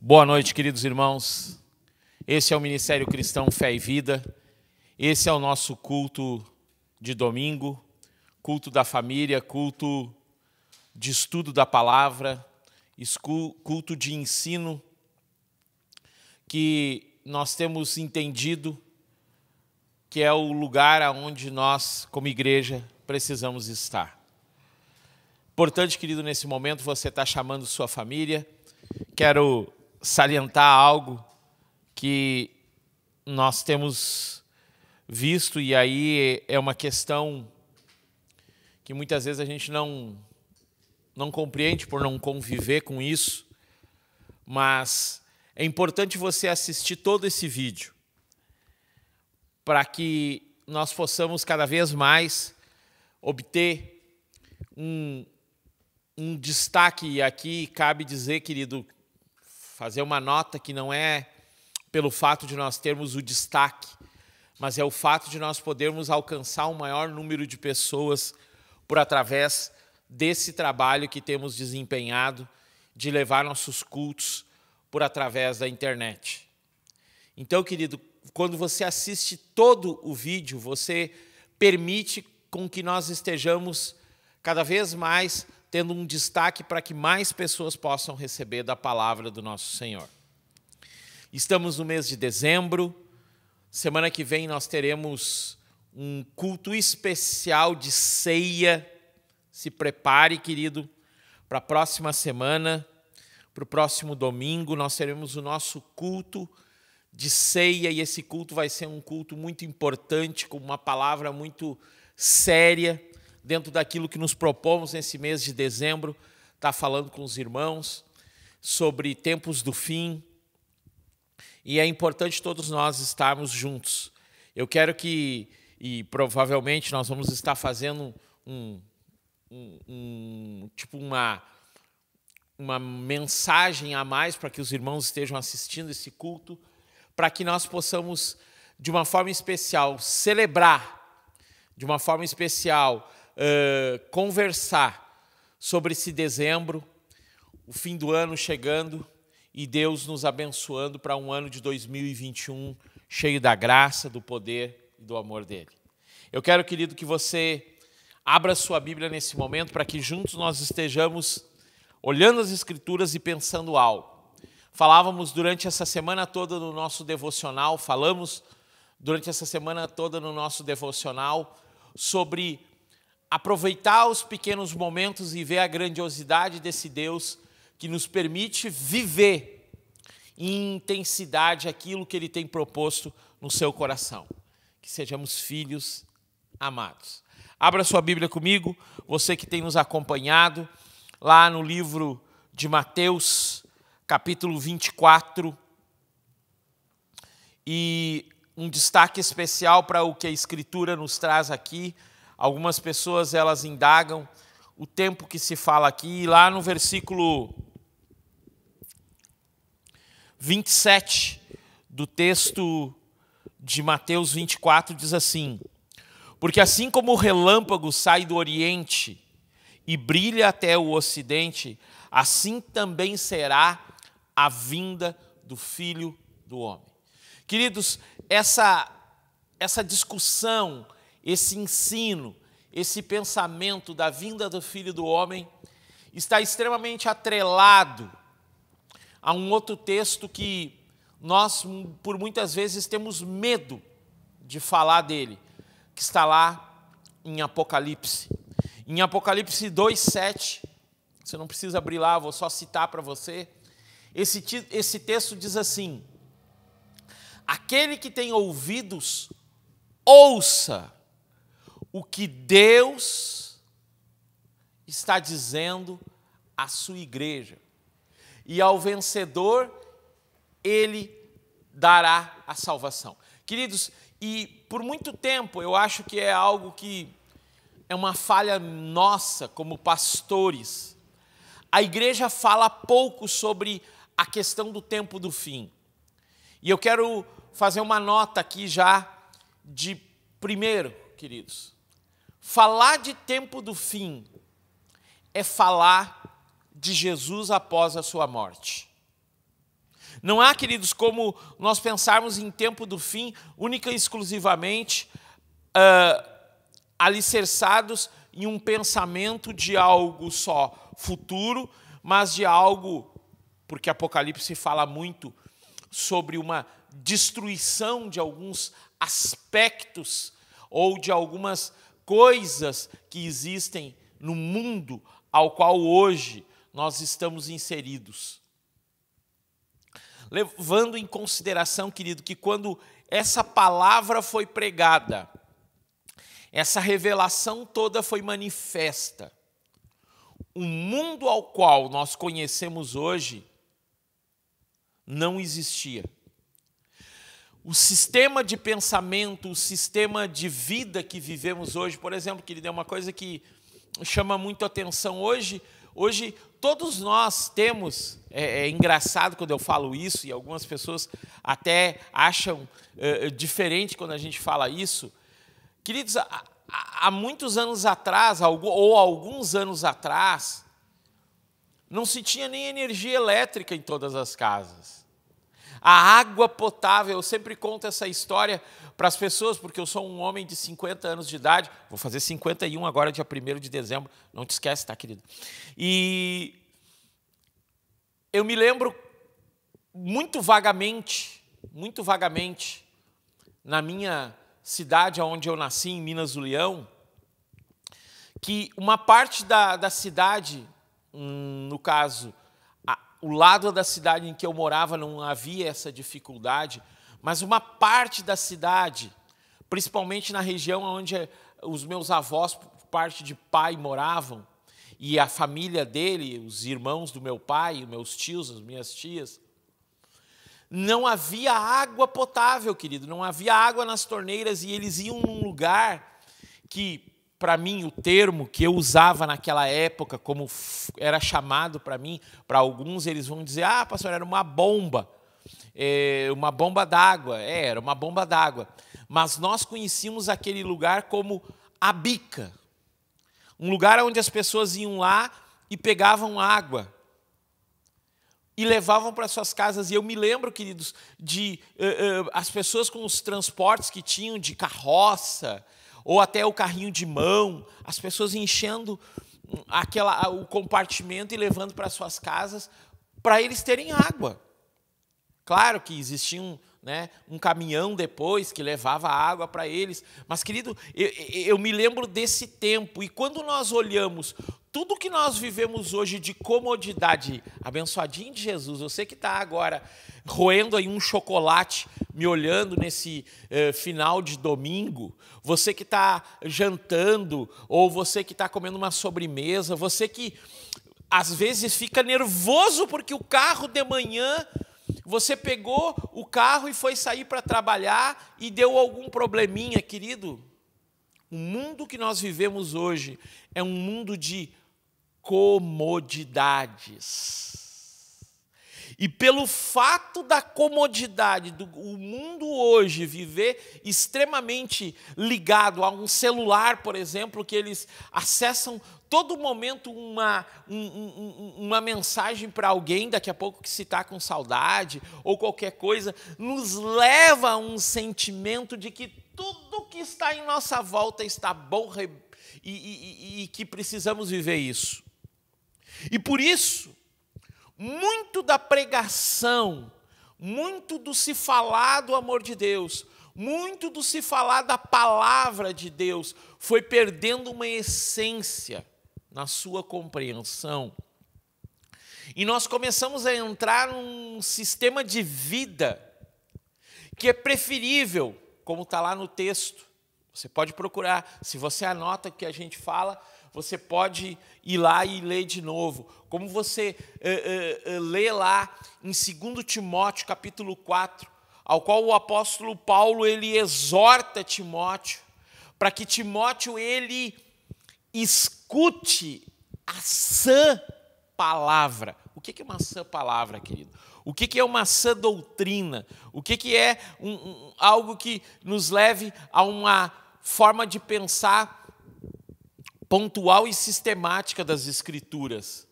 Boa noite, queridos irmãos. Esse é o Ministério Cristão Fé e Vida. Esse é o nosso culto de domingo, culto da família, culto de estudo da palavra, culto de ensino, que nós temos entendido que é o lugar onde nós, como igreja, precisamos estar. Importante, querido, nesse momento você está chamando sua família. Quero salientar algo que nós temos visto, e aí é uma questão que muitas vezes a gente não compreende por não conviver com isso, mas é importante você assistir todo esse vídeo para que nós possamos cada vez mais obter um destaque. E aqui cabe dizer, querido, fazer uma nota que não é pelo fato de nós termos o destaque, mas é o fato de nós podermos alcançar um maior número de pessoas por através desse trabalho que temos desempenhado de levar nossos cultos por através da internet. Então, querido, quando você assiste todo o vídeo, você permite com que nós estejamos cada vez mais tendo um destaque para que mais pessoas possam receber da palavra do nosso Senhor. Estamos no mês de dezembro. Semana que vem nós teremos um culto especial de ceia. Se prepare, querido, para a próxima semana, para o próximo domingo, nós teremos o nosso culto de ceia, e esse culto vai ser um culto muito importante, com uma palavra muito séria, dentro daquilo que nos propomos nesse mês de dezembro, está falando com os irmãos sobre tempos do fim, e é importante todos nós estarmos juntos. Eu quero que, e provavelmente nós vamos estar fazendo uma mensagem a mais para que os irmãos estejam assistindo esse culto, para que nós possamos, de uma forma especial, celebrar, de uma forma especial, conversar sobre esse dezembro, o fim do ano chegando e Deus nos abençoando para um ano de 2021 cheio da graça, do poder e do amor dele. Eu quero, querido, que você abra sua Bíblia nesse momento para que juntos nós estejamos olhando as Escrituras e pensando algo. Falávamos durante essa semana toda no nosso devocional, sobre aproveitar os pequenos momentos e ver a grandiosidade desse Deus que nos permite viver em intensidade aquilo que Ele tem proposto no seu coração. Que sejamos filhos amados. Abra sua Bíblia comigo, você que tem nos acompanhado, lá no livro de Mateus, capítulo 24, e um destaque especial para o que a Escritura nos traz aqui. Algumas pessoas, elas indagam o tempo que se fala aqui, e lá no versículo 27 do texto de Mateus 24, diz assim: porque assim como o relâmpago sai do Oriente e brilha até o Ocidente, assim também será a vinda do Filho do Homem. Queridos, essa discussão, esse ensino, esse pensamento da vinda do Filho do Homem está extremamente atrelado a um outro texto que nós, por muitas vezes, temos medo de falar dele, que está lá em Apocalipse. Em Apocalipse 2:7, você não precisa abrir lá, vou só citar para você. Esse texto diz assim: aquele que tem ouvidos, ouça o que Deus está dizendo à sua igreja. E ao vencedor, Ele dará a salvação. Queridos, e por muito tempo eu acho que é algo que é uma falha nossa como pastores. A igreja fala pouco sobre a questão do tempo do fim. E eu quero fazer uma nota aqui já de primeiro, queridos. Falar de tempo do fim é falar de Jesus após a sua morte. Não há, queridos, como nós pensarmos em tempo do fim, única e exclusivamente alicerçados em um pensamento de algo só futuro, mas de algo, porque Apocalipse fala muito sobre uma destruição de alguns aspectos ou de algumas coisas que existem no mundo ao qual hoje nós estamos inseridos. Levando em consideração, querido, que quando essa palavra foi pregada, essa revelação toda foi manifesta, o mundo ao qual nós conhecemos hoje não existia. O sistema de pensamento, o sistema de vida que vivemos hoje, por exemplo, querido, é uma coisa que chama muito a atenção hoje. Hoje todos nós temos, é engraçado quando eu falo isso, e algumas pessoas até acham diferente quando a gente fala isso. Queridos, há muitos anos atrás, ou alguns anos atrás, não se tinha nem energia elétrica em todas as casas. A água potável, eu sempre conto essa história para as pessoas, porque eu sou um homem de 50 anos de idade, vou fazer 51 agora, dia 1º de dezembro, não te esquece, tá, querido? E eu me lembro muito vagamente, na minha cidade onde eu nasci, em Minas do Leão, que uma parte da cidade, no caso, o lado da cidade em que eu morava não havia essa dificuldade, mas uma parte da cidade, principalmente na região onde os meus avós, por parte de pai, moravam, e a família dele, os irmãos do meu pai, os meus tios, as minhas tias, não havia água potável, querido, não havia água nas torneiras, e eles iam num lugar que, para mim, o termo que eu usava naquela época, como era chamado para mim, para alguns eles vão dizer, ah, pastor, era uma bomba d'água. Era uma bomba d'água. Mas nós conhecíamos aquele lugar como a bica. Um lugar onde as pessoas iam lá e pegavam água e levavam para suas casas. E eu me lembro, queridos, de as pessoas com os transportes que tinham de carroça, ou até o carrinho de mão, as pessoas enchendo o compartimento e levando para suas casas para eles terem água. Claro que existia um caminhão depois que levava água para eles, mas, querido, eu me lembro desse tempo, e quando nós olhamos tudo que nós vivemos hoje de comodidade, abençoadinho de Jesus, você que está agora roendo aí um chocolate, me olhando nesse final de domingo, você que está jantando, ou você que está comendo uma sobremesa, você que às vezes fica nervoso porque o carro de manhã, você pegou o carro e foi sair para trabalhar e deu algum probleminha, querido. O mundo que nós vivemos hoje é um mundo de comodidades. E pelo fato da comodidade, o mundo hoje viver extremamente ligado a um celular, por exemplo, que eles acessam todo momento uma mensagem para alguém, daqui a pouco que se está com saudade, ou qualquer coisa, nos leva a um sentimento de que tudo que está em nossa volta está bom e que precisamos viver isso. E por isso, muito da pregação, muito do se falar do amor de Deus, muito do se falar da palavra de Deus, foi perdendo uma essência na sua compreensão. E nós começamos a entrar num sistema de vida que é preferível, como está lá no texto. Você pode procurar, se você anota o que a gente fala, você pode ir lá e ler de novo. Como você lê lá em 2 Timóteo, capítulo 4, ao qual o apóstolo Paulo ele exorta Timóteo, para que Timóteo ele escute a sã palavra. O que é uma sã palavra, querido? O que é uma sã doutrina? O que é algo que nos leve a uma forma de pensar pontual e sistemática das Escrituras?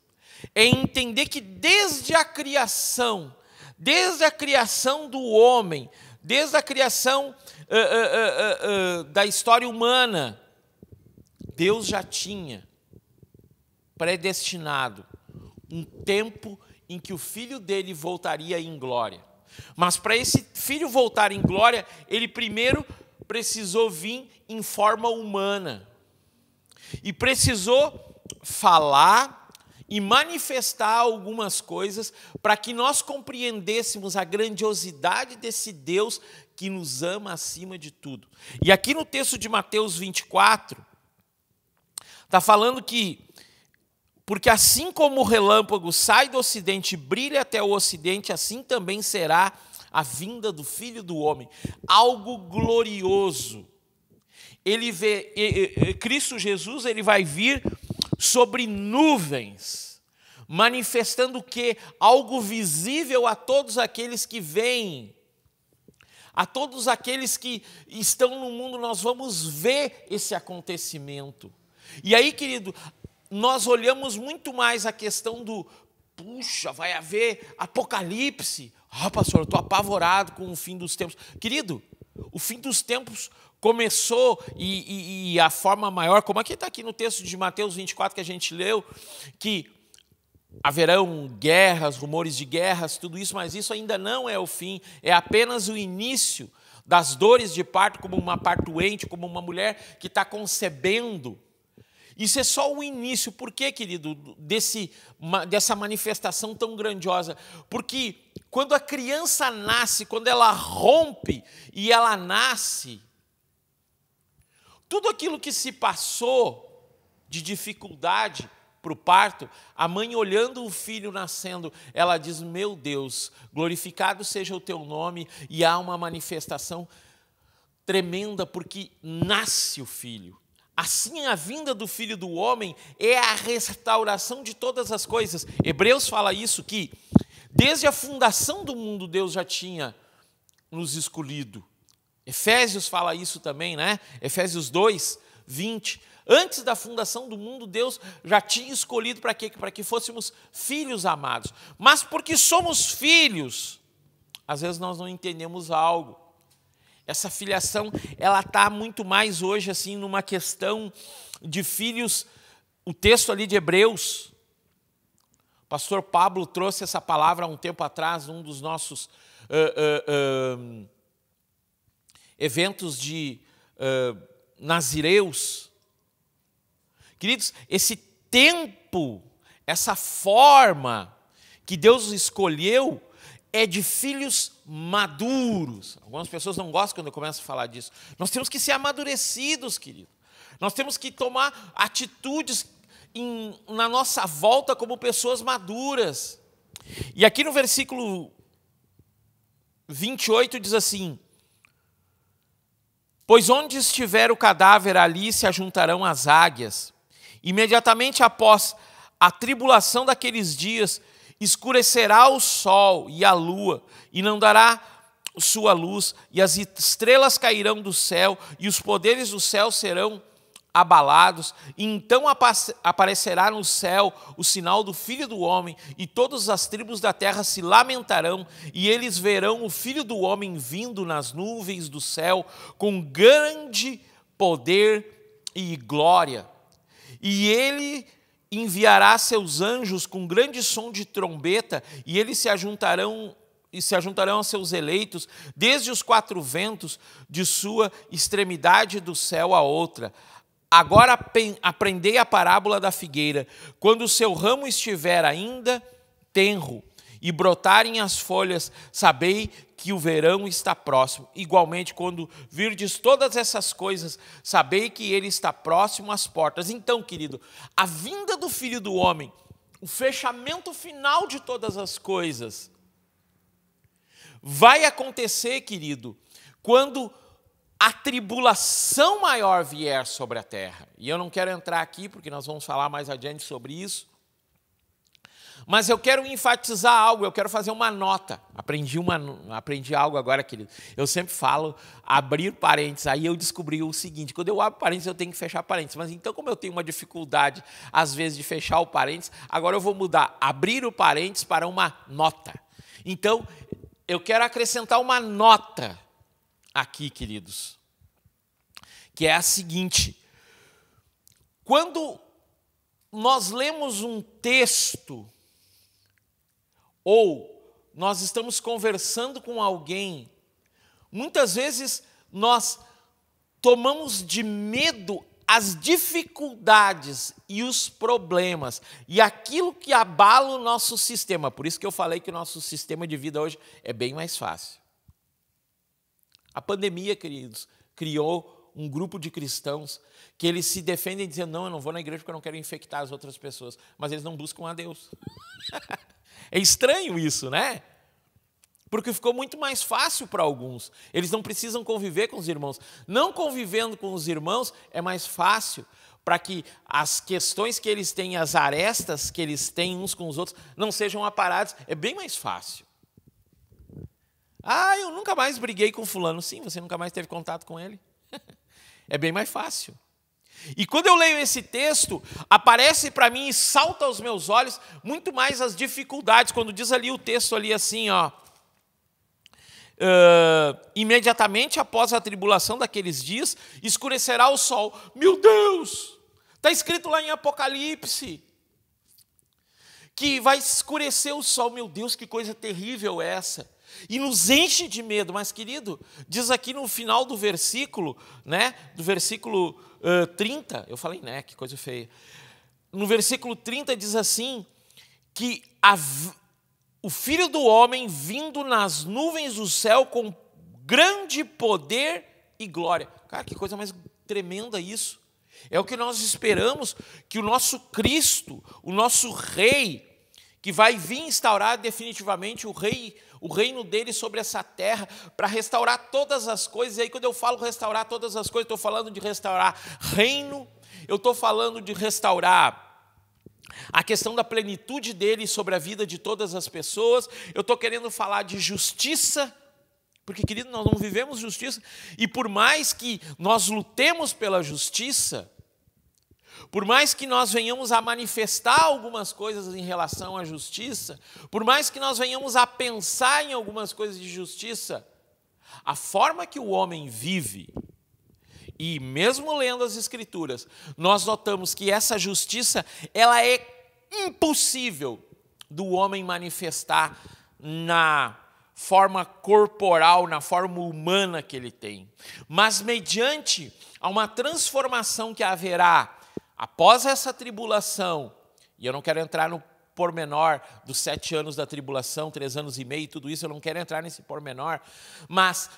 É entender que desde a criação, desde a criação do homem, desde a criação da história humana, Deus já tinha predestinado um tempo em que o filho dele voltaria em glória. Mas para esse filho voltar em glória, ele primeiro precisou vir em forma humana. E precisou falar e manifestar algumas coisas para que nós compreendêssemos a grandiosidade desse Deus que nos ama acima de tudo. E aqui no texto de Mateus 24, está falando que, porque assim como o relâmpago sai do ocidente e brilha até o ocidente, assim também será a vinda do Filho do Homem. Algo glorioso. Cristo Jesus, ele vai vir sobre nuvens, manifestando o quê? Algo visível a todos aqueles que veem. A todos aqueles que estão no mundo, nós vamos ver esse acontecimento. E aí, querido, nós olhamos muito mais a questão do, puxa, vai haver apocalipse. Pastor, eu estou apavorado com o fim dos tempos. Querido, o fim dos tempos começou e a forma maior, como está aqui no texto de Mateus 24 que a gente leu, que haverão guerras, rumores de guerras, tudo isso, mas isso ainda não é o fim, é apenas o início das dores de parto, como uma partuente, como uma mulher que está concebendo. Isso é só o início. Por quê, querido, dessa manifestação tão grandiosa? Porque quando a criança nasce, quando ela rompe e ela nasce, tudo aquilo que se passou de dificuldade para o parto, a mãe olhando o filho nascendo, ela diz, meu Deus, glorificado seja o teu nome, e há uma manifestação tremenda, porque nasce o filho. Assim, a vinda do Filho do Homem é a restauração de todas as coisas. Hebreus fala isso, que desde a fundação do mundo Deus já tinha nos escolhido. Efésios fala isso também, né? Efésios 2, 20. Antes da fundação do mundo, Deus já tinha escolhido para quê? Para que fôssemos filhos amados. Mas porque somos filhos, às vezes nós não entendemos algo. Essa filiação, ela está muito mais hoje assim numa questão de filhos. O texto ali de Hebreus, o pastor Pablo trouxe essa palavra há um tempo atrás, num dos nossos eventos de nazireus. Queridos, esse tempo, essa forma que Deus escolheu é de filhos maduros. Algumas pessoas não gostam quando eu começo a falar disso. Nós temos que ser amadurecidos, querido. Nós temos que tomar atitudes na nossa volta como pessoas maduras. E aqui no versículo 28 diz assim, pois onde estiver o cadáver, ali se ajuntarão as águias. Imediatamente após a tribulação daqueles dias, escurecerá o sol e a lua, e não dará sua luz, e as estrelas cairão do céu, e os poderes do céu serão abalados. E então aparecerá no céu o sinal do Filho do Homem, e todas as tribos da terra se lamentarão, e eles verão o Filho do Homem vindo nas nuvens do céu, com grande poder e glória. E ele enviará seus anjos com grande som de trombeta, e eles se ajuntarão a seus eleitos, desde os quatro ventos, de sua extremidade do céu à outra. Agora aprendei a parábola da figueira. Quando o seu ramo estiver ainda tenro e brotarem as folhas, sabei que o verão está próximo. Igualmente, quando virdes todas essas coisas, sabei que ele está próximo às portas. Então, querido, a vinda do Filho do Homem, o fechamento final de todas as coisas, vai acontecer, querido, quando a tribulação maior vier sobre a terra. E eu não quero entrar aqui, porque nós vamos falar mais adiante sobre isso. Mas eu quero enfatizar algo, eu quero fazer uma nota. Aprendi algo agora, querido. Eu sempre falo abrir parênteses, aí eu descobri o seguinte, quando eu abro parênteses eu tenho que fechar parênteses. Mas então, como eu tenho uma dificuldade, às vezes, de fechar o parênteses, agora eu vou mudar, abrir o parênteses para uma nota. Então, eu quero acrescentar uma nota aqui, queridos, que é a seguinte: quando nós lemos um texto, ou nós estamos conversando com alguém, muitas vezes nós tomamos de medo as dificuldades e os problemas e aquilo que abala o nosso sistema. Por isso que eu falei que o nosso sistema de vida hoje é bem mais fácil. A pandemia, queridos, criou um grupo de cristãos que eles se defendem dizendo: não, eu não vou na igreja porque eu não quero infectar as outras pessoas. Mas eles não buscam a Deus. É estranho isso, né? Porque ficou muito mais fácil para alguns. Eles não precisam conviver com os irmãos. Não convivendo com os irmãos é mais fácil para que as questões que eles têm, as arestas que eles têm uns com os outros, não sejam aparadas. É bem mais fácil. Ah, eu nunca mais briguei com fulano. Sim, você nunca mais teve contato com ele. É bem mais fácil. E quando eu leio esse texto, aparece para mim e salta aos meus olhos muito mais as dificuldades. Quando diz ali o texto ali assim, ó, imediatamente após a tribulação daqueles dias, escurecerá o sol. Meu Deus! Está escrito lá em Apocalipse que vai escurecer o sol. Meu Deus, que coisa terrível é essa! E nos enche de medo. Mas, querido, diz aqui no final do versículo, né, do versículo 30, eu falei, né, que coisa feia. No versículo 30 diz assim, que o Filho do Homem vindo nas nuvens do céu com grande poder e glória. Cara, que coisa mais tremenda isso. É o que nós esperamos, que o nosso Cristo, o nosso Rei, que vai vir instaurar definitivamente o reino dele sobre essa terra, para restaurar todas as coisas. E aí, quando eu falo restaurar todas as coisas, estou falando de restaurar reino, eu estou falando de restaurar a questão da plenitude dele sobre a vida de todas as pessoas. Eu estou querendo falar de justiça, porque, querido, nós não vivemos justiça, e por mais que nós lutemos pela justiça, por mais que nós venhamos a manifestar algumas coisas em relação à justiça, por mais que nós venhamos a pensar em algumas coisas de justiça, a forma que o homem vive, e mesmo lendo as Escrituras, nós notamos que essa justiça, ela é impossível do homem manifestar na forma corporal, na forma humana que ele tem. Mas mediante a uma transformação que haverá após essa tribulação, e eu não quero entrar no pormenor dos 7 anos da tribulação, 3 anos e meio, tudo isso, eu não quero entrar nesse pormenor, mas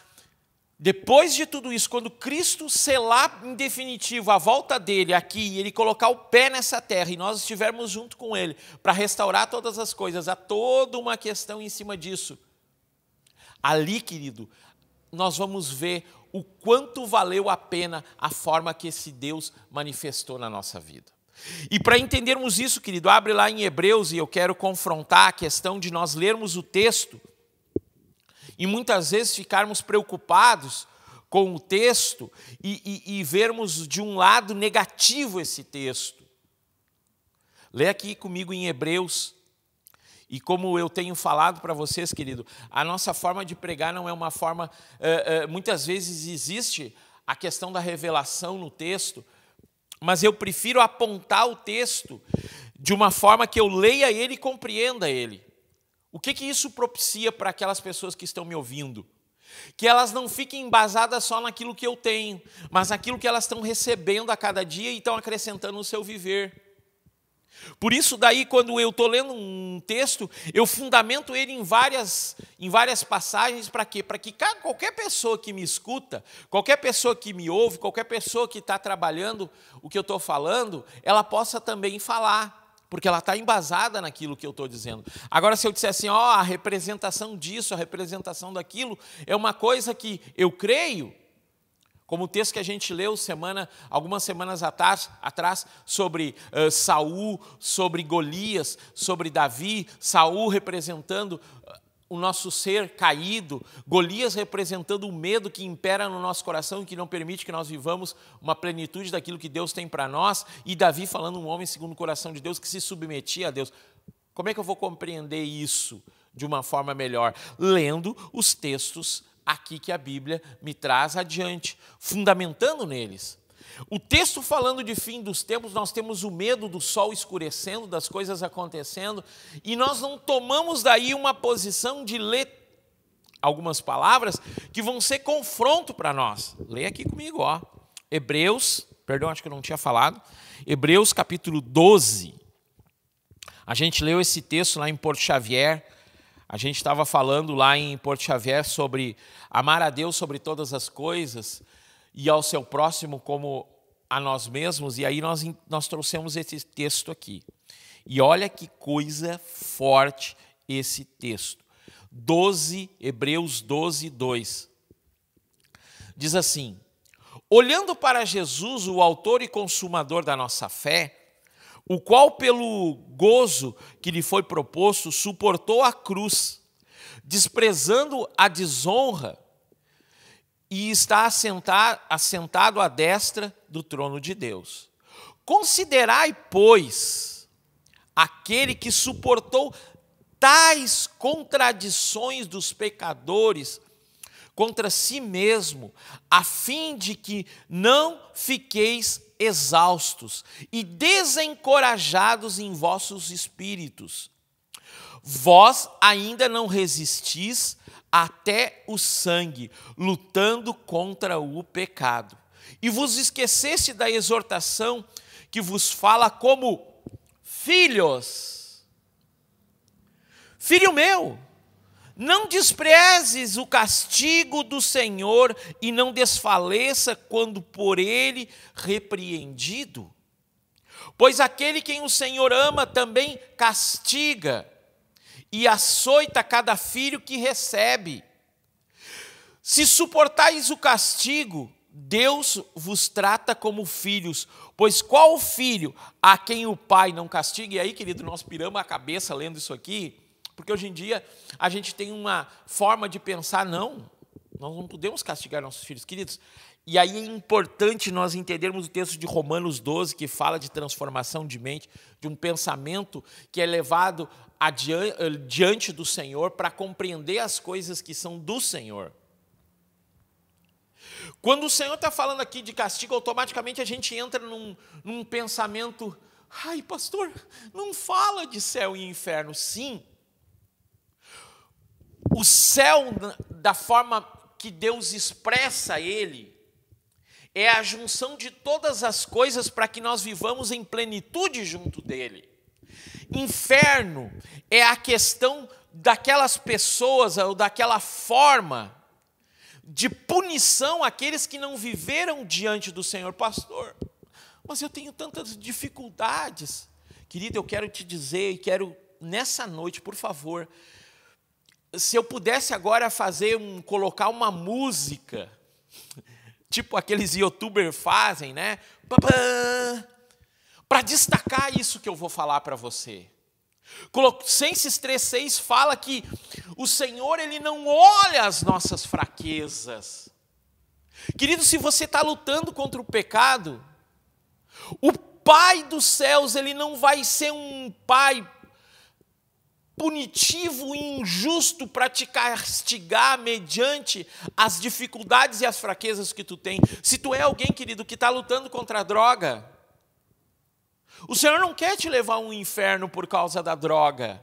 depois de tudo isso, quando Cristo selar em definitivo a volta dele aqui, e ele colocar o pé nessa terra, e nós estivermos junto com ele, para restaurar todas as coisas, há toda uma questão em cima disso. Ali, querido, nós vamos ver o quanto valeu a pena a forma que esse Deus manifestou na nossa vida. E para entendermos isso, querido, abre lá em Hebreus, e eu quero confrontar a questão de nós lermos o texto e muitas vezes ficarmos preocupados com o texto e vermos de um lado negativo esse texto. Lê aqui comigo em Hebreus. E como eu tenho falado para vocês, querido, a nossa forma de pregar não é uma forma... muitas vezes existe a questão da revelação no texto, mas eu prefiro apontar o texto de uma forma que eu leia ele e compreenda ele. O que isso propicia para aquelas pessoas que estão me ouvindo? Que elas não fiquem embasadas só naquilo que eu tenho, mas naquilo que elas estão recebendo a cada dia e estão acrescentando no seu viver. Por isso, daí, quando eu estou lendo um texto, eu fundamento ele em várias passagens. Para quê? Para que qualquer pessoa que me escuta, qualquer pessoa que me ouve, qualquer pessoa que está trabalhando o que eu estou falando, ela possa também falar, porque ela está embasada naquilo que eu estou dizendo. Agora, se eu disser assim, a representação disso, a representação daquilo, é uma coisa que eu creio, como o texto que a gente leu algumas semanas atrás sobre Saul, sobre Golias, sobre Davi, Saul representando o nosso ser caído, Golias representando o medo que impera no nosso coração e que não permite que nós vivamos uma plenitude daquilo que Deus tem para nós, e Davi falando um homem segundo o coração de Deus que se submetia a Deus. Como é que eu vou compreender isso de uma forma melhor? Lendo os textos aqui que a Bíblia me traz adiante, fundamentando neles. O texto falando de fim dos tempos, nós temos o medo do sol escurecendo, das coisas acontecendo, e nós não tomamos daí uma posição de ler algumas palavras que vão ser confronto para nós. Leia aqui comigo, ó. Hebreus, perdão, acho que eu não tinha falado. Hebreus capítulo 12. A gente leu esse texto lá em Porto Xavier. A gente estava falando lá em Porto Xavier sobre amar a Deus sobre todas as coisas e ao seu próximo como a nós mesmos. E aí nós trouxemos esse texto aqui. E olha que coisa forte esse texto. Hebreus 12, 2. Diz assim: olhando para Jesus, o autor e consumador da nossa fé, o qual pelo gozo que lhe foi proposto, suportou a cruz, desprezando a desonra, e está assentado à destra do trono de Deus. Considerai, pois, aquele que suportou tais contradições dos pecadores contra si mesmo, a fim de que não fiqueis exaustos e desencorajados em vossos espíritos. Vós ainda não resistis até o sangue, lutando contra o pecado. E vos esqueceste da exortação que vos fala como filhos. Filho meu, não desprezes o castigo do Senhor e não desfaleça quando por ele repreendido. Pois aquele quem o Senhor ama também castiga e açoita cada filho que recebe. Se suportais o castigo, Deus vos trata como filhos, pois qual filho a quem o pai não castiga? E aí, querido, nós piramos a cabeça lendo isso aqui, porque hoje em dia a gente tem uma forma de pensar, nós não podemos castigar nossos filhos, queridos. E aí é importante nós entendermos o texto de Romanos 12, que fala de transformação de mente, de um pensamento que é levado diante do Senhor para compreender as coisas que são do Senhor. Quando o Senhor está falando aqui de castigo, automaticamente a gente entra num pensamento, ai pastor, não fala de céu e inferno. Sim, o céu, da forma que Deus expressa ele, é a junção de todas as coisas para que nós vivamos em plenitude junto dele. Inferno é a questão daquelas pessoas, ou daquela forma de punição àqueles que não viveram diante do Senhor. Pastor, mas eu tenho tantas dificuldades. Querido, eu quero te dizer, e quero nessa noite, por favor, se eu pudesse agora colocar uma música, tipo aqueles youtubers fazem, né? Para destacar isso que eu vou falar para você. Colossenses 3,6 fala que o Senhor, ele não olha as nossas fraquezas. Querido, se você está lutando contra o pecado, o Pai dos céus, ele não vai ser um Pai punitivo e injusto para te castigar mediante as dificuldades e as fraquezas que tu tem. Se tu é alguém, querido, que está lutando contra a droga, o Senhor não quer te levar a um inferno por causa da droga.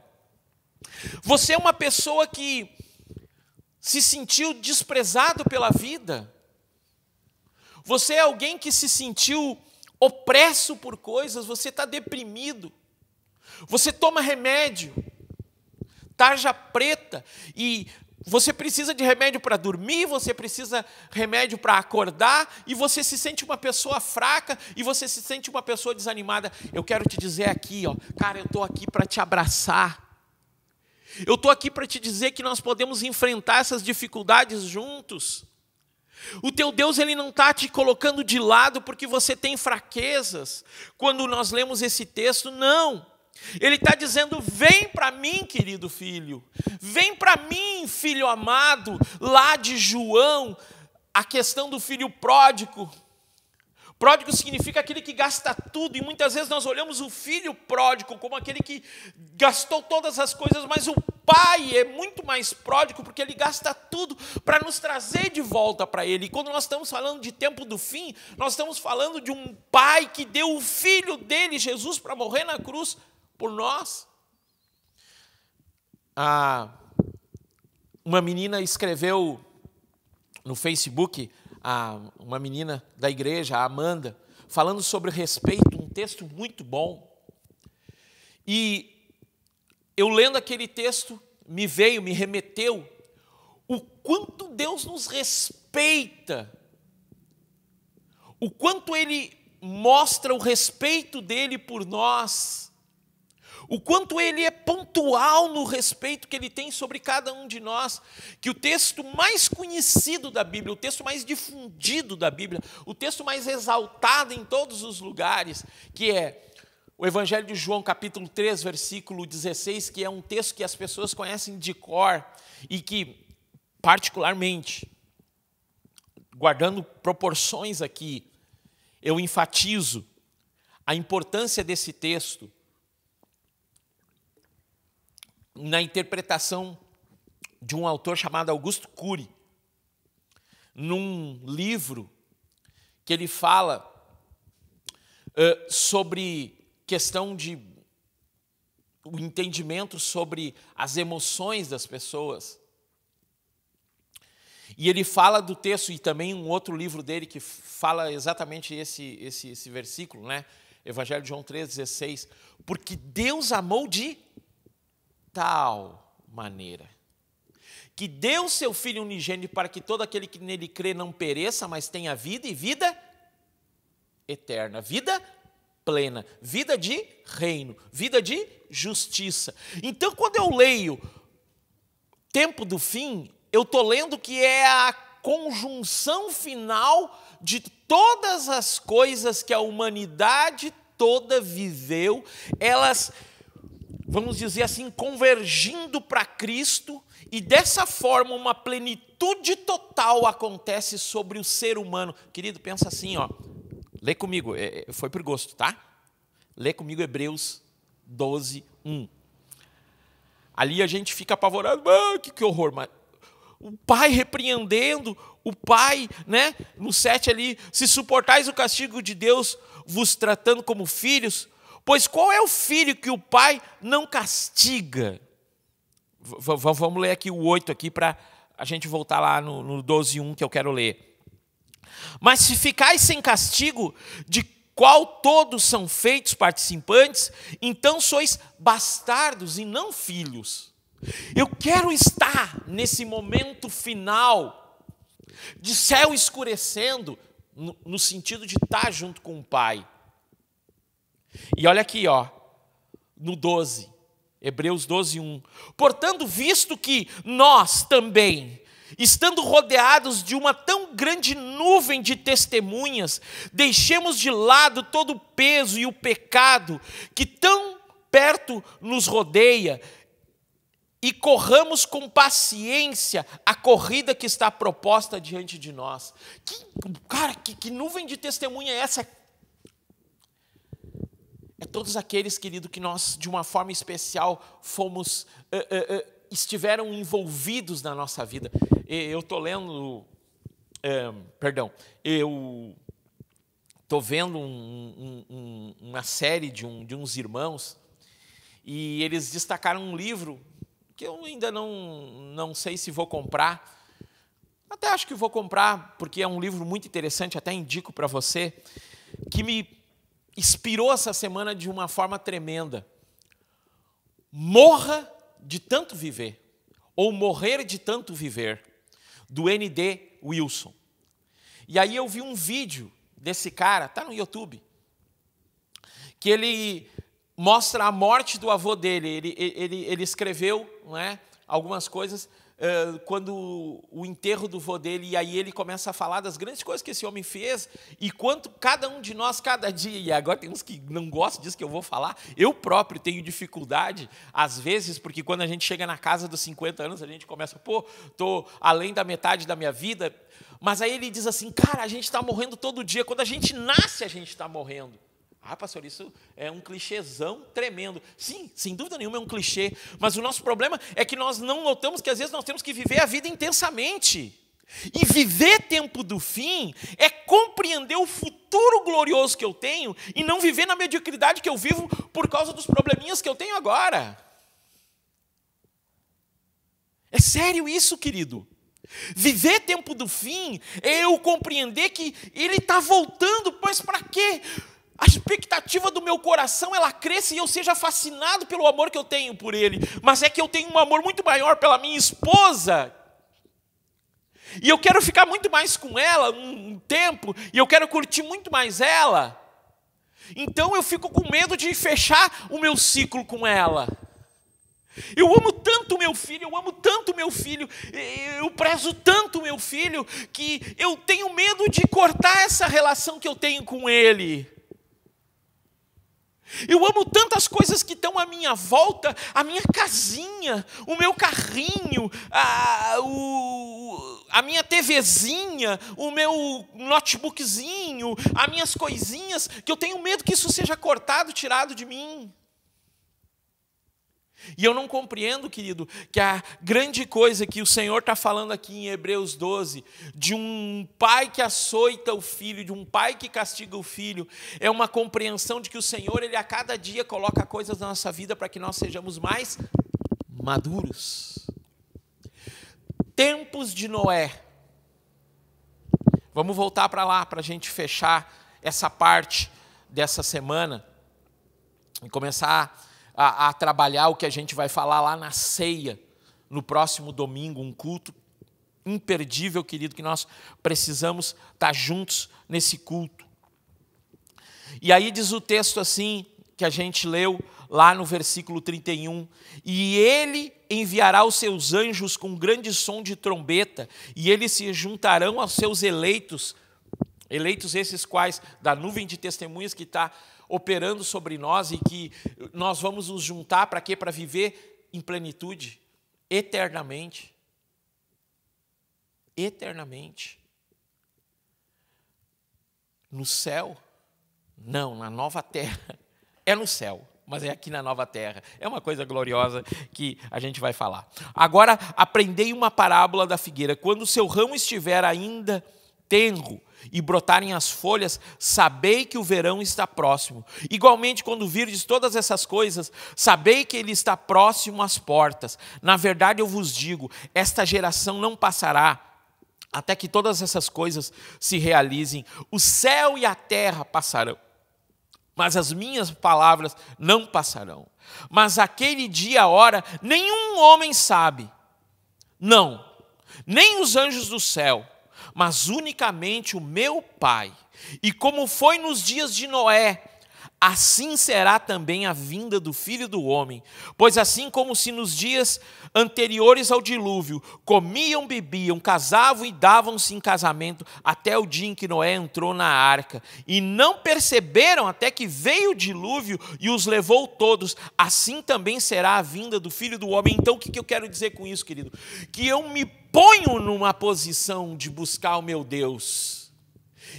Você é uma pessoa que se sentiu desprezado pela vida. Você é alguém que se sentiu opresso por coisas, você está deprimido. Você toma remédio, tarja preta, e você precisa de remédio para dormir, você precisa de remédio para acordar, e você se sente uma pessoa fraca, e você se sente uma pessoa desanimada. Eu quero te dizer aqui, cara, eu estou aqui para te abraçar. Eu estou aqui para te dizer que nós podemos enfrentar essas dificuldades juntos. O teu Deus, ele não está te colocando de lado porque você tem fraquezas. Quando nós lemos esse texto, não. Ele está dizendo, vem para mim, querido filho, vem para mim, filho amado, lá de João, a questão do filho pródigo. Pródigo significa aquele que gasta tudo, e muitas vezes nós olhamos o filho pródigo como aquele que gastou todas as coisas, mas o pai é muito mais pródigo porque ele gasta tudo para nos trazer de volta para ele. E quando nós estamos falando de tempo do fim, nós estamos falando de um pai que deu o filho dele, Jesus, para morrer na cruz por nós. Uma menina escreveu no Facebook, uma menina da igreja, a Amanda, falando sobre respeito, um texto muito bom. E eu lendo aquele texto, me remeteu o quanto Deus nos respeita, o quanto Ele mostra o respeito dEle por nós, o quanto Ele é pontual no respeito que Ele tem sobre cada um de nós, que o texto mais conhecido da Bíblia, o texto mais difundido da Bíblia, o texto mais exaltado em todos os lugares, que é o Evangelho de João, capítulo 3, versículo 16, que é um texto que as pessoas conhecem de cor e que, particularmente, guardando proporções aqui, eu enfatizo a importância desse texto na interpretação de um autor chamado Augusto Cury, num livro que ele fala sobre questão de o entendimento sobre as emoções das pessoas. E ele fala do texto, e também um outro livro dele que fala exatamente esse versículo, né? Evangelho de João 3,16. Porque Deus amou de tal maneira que deu seu Filho unigênito para que todo aquele que nele crê não pereça, mas tenha vida e vida eterna, vida plena, vida de reino, vida de justiça. Então, quando eu leio Tempo do Fim, eu estou lendo que é a conjunção final de todas as coisas que a humanidade toda viveu, elas, vamos dizer assim, convergindo para Cristo, e dessa forma uma plenitude total acontece sobre o ser humano. Querido, pensa assim, ó, lê comigo, foi por gosto, tá? Lê comigo Hebreus 12, 1. Ali a gente fica apavorado, que horror, mas o pai repreendendo, o pai, né, no 7 ali, se suportais o castigo de Deus, vos tratando como filhos, pois qual é o filho que o pai não castiga? Vamos ler aqui o 8 aqui para a gente voltar lá no 12:1 que eu quero ler. Mas se ficais sem castigo, de qual todos são feitos participantes, então sois bastardos e não filhos. Eu quero estar nesse momento final, de céu escurecendo, no sentido de estar junto com o Pai. E olha aqui, ó, no 12, Hebreus 12:1. Portanto, visto que nós também, estando rodeados de uma tão grande nuvem de testemunhas, deixemos de lado todo o peso e o pecado que tão perto nos rodeia e corramos com paciência a corrida que está proposta diante de nós. Que nuvem de testemunha é essa? É todos aqueles, querido, que nós, de uma forma especial, estiveram envolvidos na nossa vida. Eu estou lendo, eu estou vendo uma série de uns irmãos, e eles destacaram um livro que eu ainda não sei se vou comprar. Até acho que vou comprar, porque é um livro muito interessante, até indico para você, que me inspirou essa semana de uma forma tremenda. Morra de tanto viver, ou morrer de tanto viver, do N.D. Wilson. E aí eu vi um vídeo desse cara, está no YouTube, que ele mostra a morte do avô dele. Ele escreveu, não é, algumas coisas quando o enterro do vô dele, e aí ele começa a falar das grandes coisas que esse homem fez, e quanto cada um de nós, cada dia, e agora tem uns que não gostam disso que eu vou falar, eu próprio tenho dificuldade, às vezes, porque quando a gente chega na casa dos 50 anos, a gente começa, estou além da metade da minha vida, mas aí ele diz assim, cara, a gente está morrendo todo dia, quando a gente nasce, a gente está morrendo. Ah, pastor, isso é um clichêzão tremendo. Sim, sem dúvida nenhuma é um clichê, mas o nosso problema é que nós não notamos que às vezes nós temos que viver a vida intensamente. E viver tempo do fim é compreender o futuro glorioso que eu tenho e não viver na mediocridade que eu vivo por causa dos probleminhas que eu tenho agora. É sério isso, querido? Viver tempo do fim é eu compreender que ele está voltando, pois para quê? A expectativa do meu coração, ela cresce e eu seja fascinado pelo amor que eu tenho por ele. Mas é que eu tenho um amor muito maior pela minha esposa. E eu quero ficar muito mais com ela um tempo. E eu quero curtir muito mais ela. Então eu fico com medo de fechar o meu ciclo com ela. Eu amo tanto meu filho, eu amo tanto meu filho, eu prezo tanto meu filho, que eu tenho medo de cortar essa relação que eu tenho com ele. Eu amo tantas coisas que estão à minha volta, a minha casinha, o meu carrinho, a minha TVzinha, o meu notebookzinho, as minhas coisinhas, que eu tenho medo que isso seja cortado, tirado de mim. E eu não compreendo, querido, que a grande coisa que o Senhor está falando aqui em Hebreus 12, de um pai que açoita o filho, de um pai que castiga o filho, é uma compreensão de que o Senhor, Ele a cada dia coloca coisas na nossa vida para que nós sejamos mais maduros. Tempos de Noé. Vamos voltar para lá, para a gente fechar essa parte dessa semana e começar a trabalhar o que a gente vai falar lá na ceia, no próximo domingo, um culto imperdível, querido, que nós precisamos estar juntos nesse culto. E aí diz o texto assim, que a gente leu lá no versículo 31, e ele enviará os seus anjos com grande som de trombeta, e eles se juntarão aos seus eleitos esses quais, da nuvem de testemunhas que está operando sobre nós e que nós vamos nos juntar para quê? Para viver em plenitude, eternamente. Eternamente. No céu? Não, na nova terra. É no céu, mas é aqui na nova terra. É uma coisa gloriosa que a gente vai falar. Agora, aprendei uma parábola da figueira. Quando o seu ramo estiver ainda tenro e brotarem as folhas, sabei que o verão está próximo. Igualmente, quando virdes todas essas coisas, sabei que ele está próximo às portas. Na verdade, eu vos digo, esta geração não passará até que todas essas coisas se realizem. O céu e a terra passarão, mas as minhas palavras não passarão. Mas aquele dia, a hora, nenhum homem sabe. Não, nem os anjos do céu, mas unicamente o meu Pai. E como foi nos dias de Noé, assim será também a vinda do Filho do Homem. Pois assim como se nos dias anteriores ao dilúvio, comiam, bebiam, casavam e davam-se em casamento, até o dia em que Noé entrou na arca, e não perceberam até que veio o dilúvio e os levou todos, assim também será a vinda do Filho do Homem. Então o que eu quero dizer com isso, querido? Que eu me ponho numa posição de buscar o meu Deus.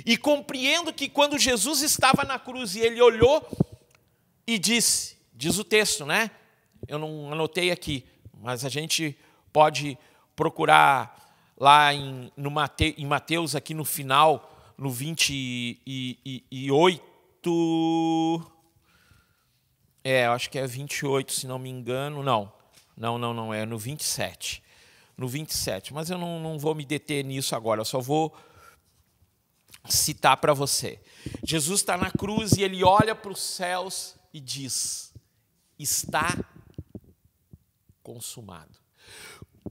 E compreendo que quando Jesus estava na cruz e ele olhou e disse, diz o texto, né? Eu não anotei aqui, mas a gente pode procurar lá em Mateus, aqui no final, no 28, eu acho que é 28, se não me engano, não, é no 27. No 27, mas eu não vou me deter nisso agora, eu só vou citar para você. Jesus está na cruz e ele olha para os céus e diz, está consumado.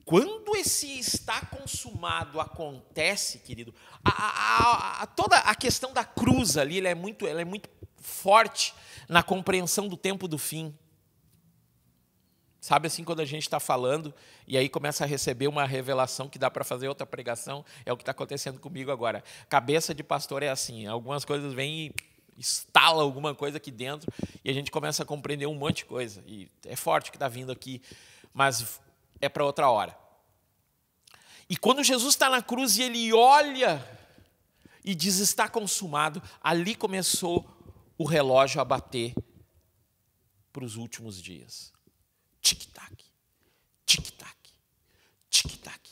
Quando esse está consumado acontece, querido, toda a questão da cruz ali, ela é muito forte na compreensão do tempo do fim. Sabe assim, quando a gente está falando e aí começa a receber uma revelação que dá para fazer outra pregação? É o que está acontecendo comigo agora. Cabeça de pastor é assim, algumas coisas vêm e instala alguma coisa aqui dentro e a gente começa a compreender um monte de coisa. E é forte o que está vindo aqui, mas é para outra hora. E quando Jesus está na cruz e ele olha e diz, está consumado, ali começou o relógio a bater para os últimos dias. Tic-tac, tic-tac, tic-tac.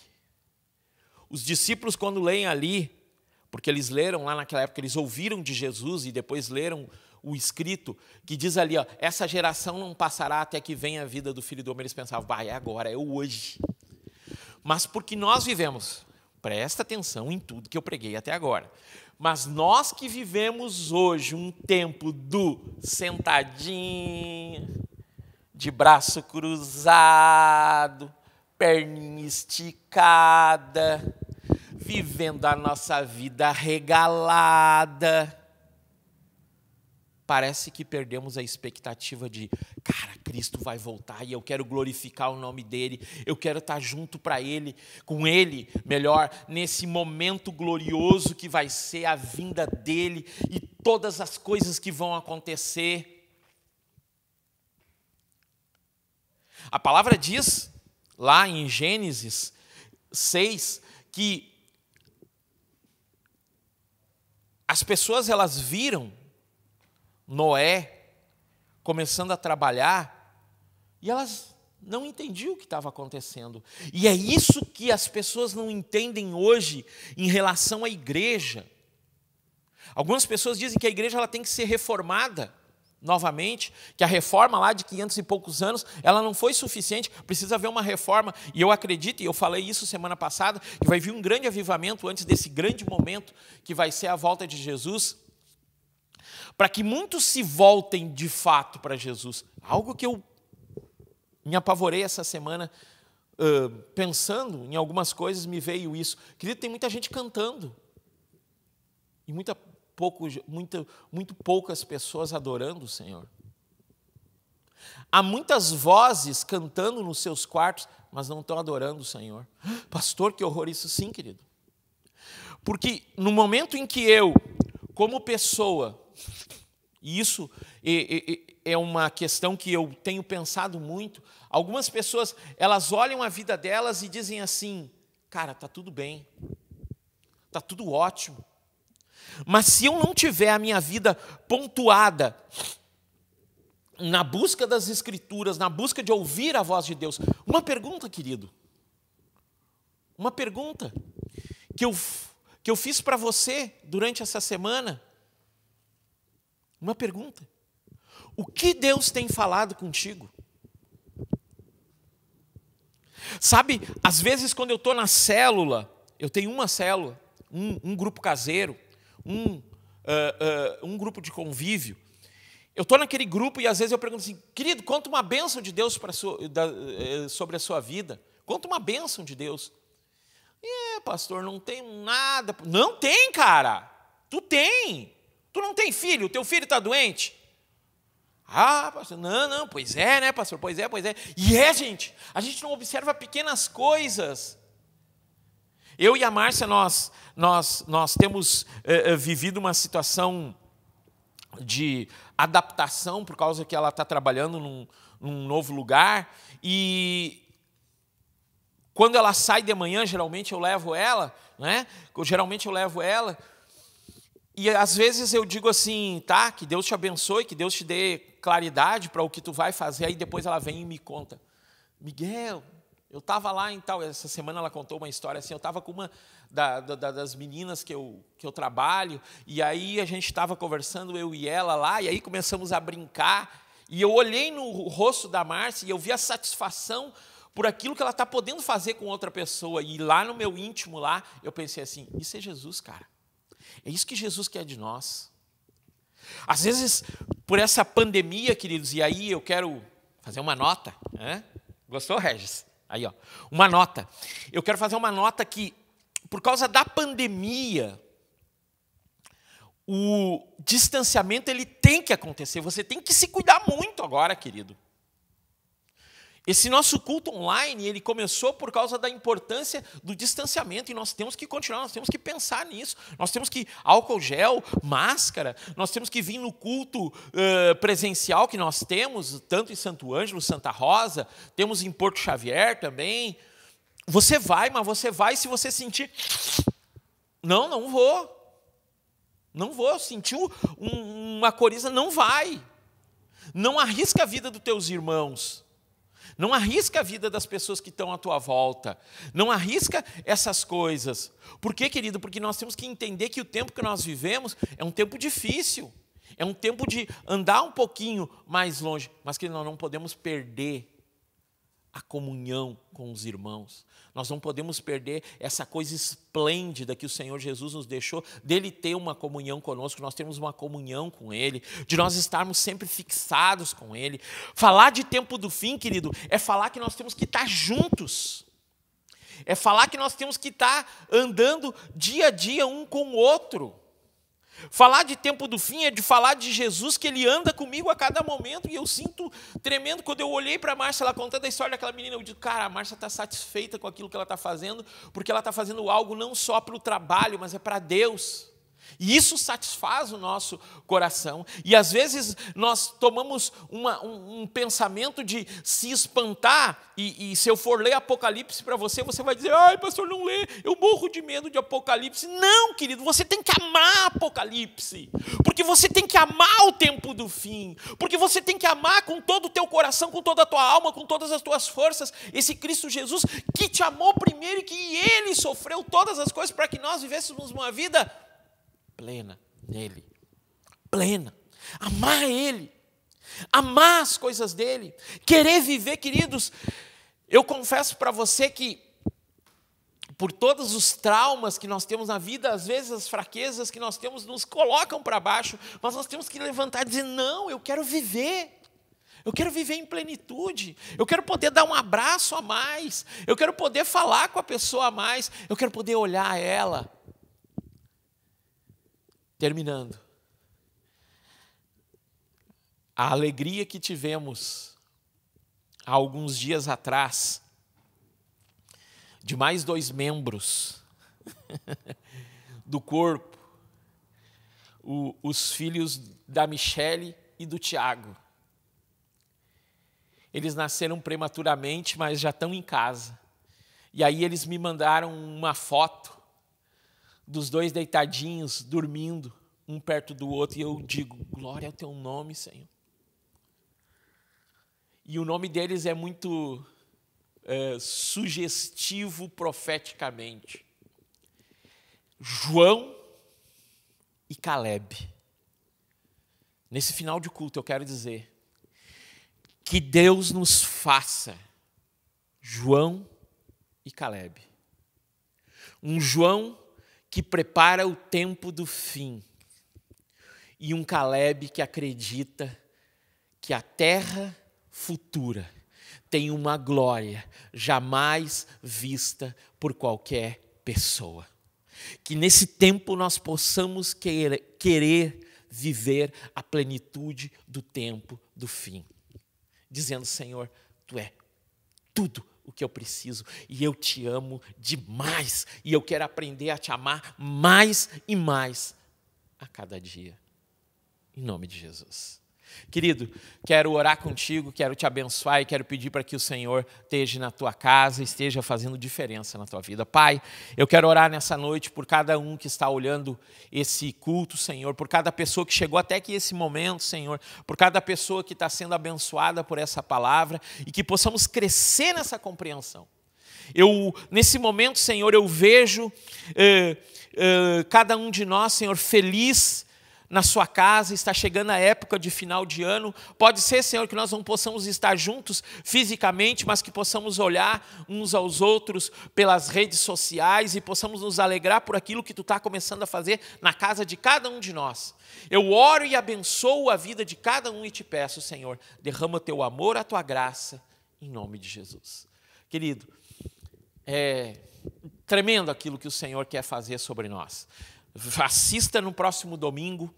Os discípulos, quando leem ali, porque eles leram lá naquela época, eles ouviram de Jesus e depois leram o escrito, que diz ali, ó, essa geração não passará até que venha a vida do Filho do Homem. Eles pensavam, é agora, é hoje. Mas porque nós vivemos, presta atenção em tudo que eu preguei até agora, mas nós que vivemos hoje um tempo do sentadinho, de braço cruzado, perninha esticada, vivendo a nossa vida regalada, parece que perdemos a expectativa de, cara, Cristo vai voltar e eu quero glorificar o nome dele, eu quero estar junto para ele, com ele, melhor, nesse momento glorioso que vai ser a vinda dele e todas as coisas que vão acontecer. A palavra diz, lá em Gênesis 6, que as pessoas elas viram Noé começando a trabalhar e elas não entendiam o que estava acontecendo. E é isso que as pessoas não entendem hoje em relação à igreja. Algumas pessoas dizem que a igreja ela tem que ser reformada novamente, que a reforma lá de 500 e poucos anos, ela não foi suficiente, precisa haver uma reforma, e eu acredito, e eu falei isso semana passada, que vai vir um grande avivamento antes desse grande momento, que vai ser a volta de Jesus, para que muitos se voltem de fato para Jesus. Algo que eu me apavorei essa semana, pensando em algumas coisas, me veio isso. Querido, tem muita gente cantando, e muito poucas pessoas adorando o Senhor. Há muitas vozes cantando nos seus quartos, mas não estão adorando o Senhor. Pastor, que horror isso, sim, querido. Porque no momento em que eu, como pessoa, e isso é uma questão que eu tenho pensado muito, algumas pessoas, elas olham a vida delas e dizem assim, cara, está tudo bem, está tudo ótimo. Mas se eu não tiver a minha vida pontuada na busca das Escrituras, na busca de ouvir a voz de Deus, uma pergunta, querido, uma pergunta que eu fiz para você durante essa semana, uma pergunta, o que Deus tem falado contigo? Sabe, às vezes quando eu estou na célula, eu tenho uma célula, um grupo caseiro, um grupo de convívio. Eu estou naquele grupo e às vezes eu pergunto assim, querido, conta uma bênção de Deus sobre a sua vida. Conta uma bênção de Deus. Pastor, não tem nada. Não tem, cara. Tu tem. Tu não tem filho, o teu filho está doente. Pastor, não, pois é, né, pastor? Pois é. E gente, a gente não observa pequenas coisas. Eu e a Márcia, nós temos vivido uma situação de adaptação, por causa que ela está trabalhando num novo lugar, e quando ela sai de manhã, geralmente eu levo ela, e às vezes eu digo assim, tá, que Deus te abençoe, que Deus te dê claridade para o que tu vai fazer, aí depois ela vem e me conta, Miguel, eu estava lá em tal, essa semana ela contou uma história assim, eu estava com uma das meninas que eu trabalho, e aí a gente estava conversando, eu e ela lá, e aí começamos a brincar, e eu olhei no rosto da Márcia, e eu vi a satisfação por aquilo que ela está podendo fazer com outra pessoa, e lá no meu íntimo, lá, eu pensei assim, isso é Jesus, cara, é isso que Jesus quer de nós. Às vezes, por essa pandemia, queridos, e aí eu quero fazer uma nota, né? Gostou, Regis? Aí, ó, uma nota. Eu quero fazer uma nota que, por causa da pandemia, o distanciamento ele tem que acontecer. Você tem que se cuidar muito agora, querido. Esse nosso culto online, ele começou por causa da importância do distanciamento, e nós temos que continuar, nós temos que pensar nisso. Nós temos que álcool gel, máscara, nós temos que vir no culto presencial que nós temos, tanto em Santo Ângelo, Santa Rosa, temos em Porto Xavier também. Você vai, mas você vai se você sentir... Não vou. Não vou. Sentiu uma coriza, não vai. Não arrisca a vida dos teus irmãos. Não arrisca a vida das pessoas que estão à tua volta. Não arrisca essas coisas. Por quê, querido? Porque nós temos que entender que o tempo que nós vivemos é um tempo difícil. É um tempo de andar um pouquinho mais longe. Mas que nós não podemos perder a comunhão com os irmãos. Nós não podemos perder essa coisa esplêndida que o Senhor Jesus nos deixou, dele ter uma comunhão conosco, nós temos uma comunhão com Ele, de nós estarmos sempre fixados com Ele. Falar de tempo do fim, querido, é falar que nós temos que estar juntos. É falar que nós temos que estar andando dia a dia um com o outro. Falar de tempo do fim é de falar de Jesus, que Ele anda comigo a cada momento, e eu sinto tremendo quando eu olhei para a Márcia, ela contando a história daquela menina, eu digo, cara, a Márcia está satisfeita com aquilo que ela está fazendo, porque ela está fazendo algo não só para o trabalho, mas é para Deus. E isso satisfaz o nosso coração. E às vezes nós tomamos um pensamento de se espantar, e se eu for ler Apocalipse para você, você vai dizer, ai, pastor, não lê, eu morro de medo de Apocalipse. Não, querido, você tem que amar Apocalipse, porque você tem que amar o tempo do fim, porque você tem que amar com todo o teu coração, com toda a tua alma, com todas as tuas forças, esse Cristo Jesus que te amou primeiro e que Ele sofreu todas as coisas para que nós vivêssemos uma vida plena nele, plena, amar Ele, amar as coisas dEle, querer viver, queridos. Eu confesso para você que, por todos os traumas que nós temos na vida, às vezes as fraquezas que nós temos nos colocam para baixo, mas nós temos que levantar e dizer, não, eu quero viver em plenitude, eu quero poder dar um abraço a mais, eu quero poder falar com a pessoa a mais, eu quero poder olhar ela. Terminando, a alegria que tivemos há alguns dias atrás, de mais 2 membros do corpo, os filhos da Michele e do Tiago. Eles nasceram prematuramente, mas já estão em casa. E aí eles me mandaram uma foto dos 2 deitadinhos, dormindo, um perto do outro, e eu digo, glória ao teu nome, Senhor. E o nome deles é muito sugestivo profeticamente. João e Caleb. Nesse final de culto eu quero dizer que Deus nos faça João e Caleb. Um João que prepara o tempo do fim, e um Caleb que acredita que a terra futura tem uma glória jamais vista por qualquer pessoa. Que nesse tempo nós possamos querer viver a plenitude do tempo do fim, dizendo, Senhor, Tu é tudo o que eu preciso, e eu te amo demais, e eu quero aprender a te amar mais e mais a cada dia, em nome de Jesus. Querido, quero orar contigo, quero te abençoar e quero pedir para que o Senhor esteja na tua casa, esteja fazendo diferença na tua vida. Pai, eu quero orar nessa noite por cada um que está olhando esse culto, Senhor, por cada pessoa que chegou até aqui esse momento, Senhor, por cada pessoa que está sendo abençoada por essa palavra, e que possamos crescer nessa compreensão. Nesse momento, Senhor, eu vejo cada um de nós, Senhor, feliz na sua casa. Está chegando a época de final de ano. Pode ser, Senhor, que nós não possamos estar juntos fisicamente, mas que possamos olhar uns aos outros pelas redes sociais e possamos nos alegrar por aquilo que Tu está começando a fazer na casa de cada um de nós. Eu oro e abençoo a vida de cada um e te peço, Senhor, derrama Teu amor, a Tua graça, em nome de Jesus. Querido, é tremendo aquilo que o Senhor quer fazer sobre nós. Assista no próximo domingo,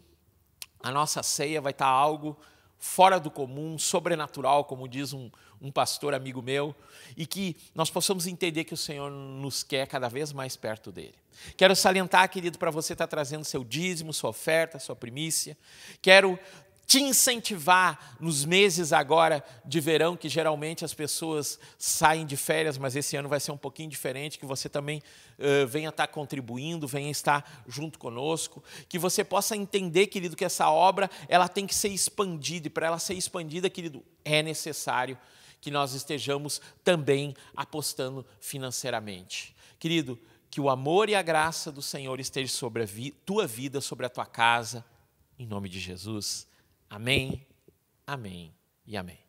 a nossa ceia vai estar algo fora do comum, sobrenatural, como diz um pastor amigo meu, e que nós possamos entender que o Senhor nos quer cada vez mais perto dele. Quero salientar, querido, para você estar trazendo seu dízimo, sua oferta, sua primícia. Quero te incentivar nos meses agora de verão, que geralmente as pessoas saem de férias, mas esse ano vai ser um pouquinho diferente, que você também venha estar contribuindo, venha estar junto conosco, que você possa entender, querido, que essa obra ela tem que ser expandida, e para ela ser expandida, querido, é necessário que nós estejamos também apostando financeiramente. Querido, que o amor e a graça do Senhor esteja sobre a tua vida, sobre a tua casa, em nome de Jesus. Amém, amém e amém.